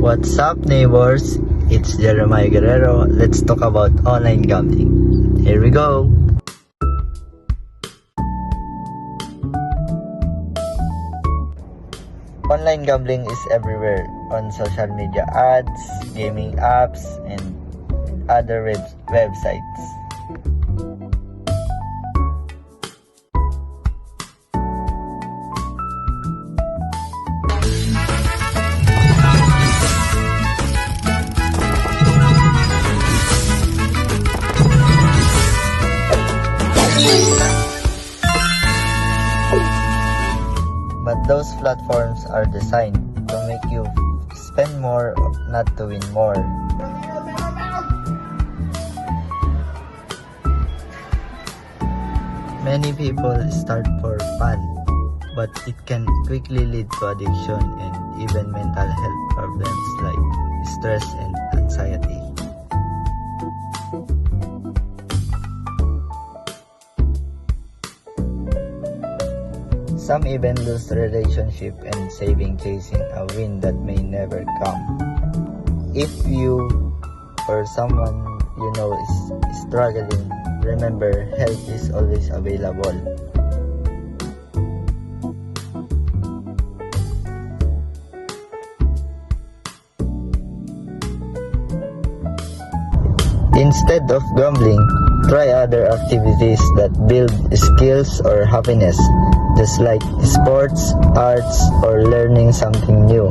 What's up, neighbors? It's Jeremiah Guerrero. Let's talk about online gambling. Here we go. Online gambling is everywhere on social media ads, gaming apps, and other websites. But those platforms are designed to make you spend more, not to win more. Many people start for fun, but it can quickly lead to addiction and even mental health problems like stress and anxiety. Some even lose relationship and saving chasing a win that may never come. If you or someone you know is struggling, remember help is always available. Instead of gambling, try other activities that build skills or happiness, just like sports, arts, or learning something new.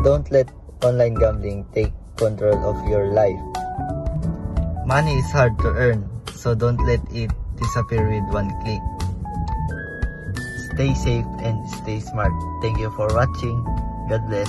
Don't let online gambling take control of your life. Money is hard to earn, so don't let it disappear with one click. Stay safe and stay smart. Thank you for watching. God bless.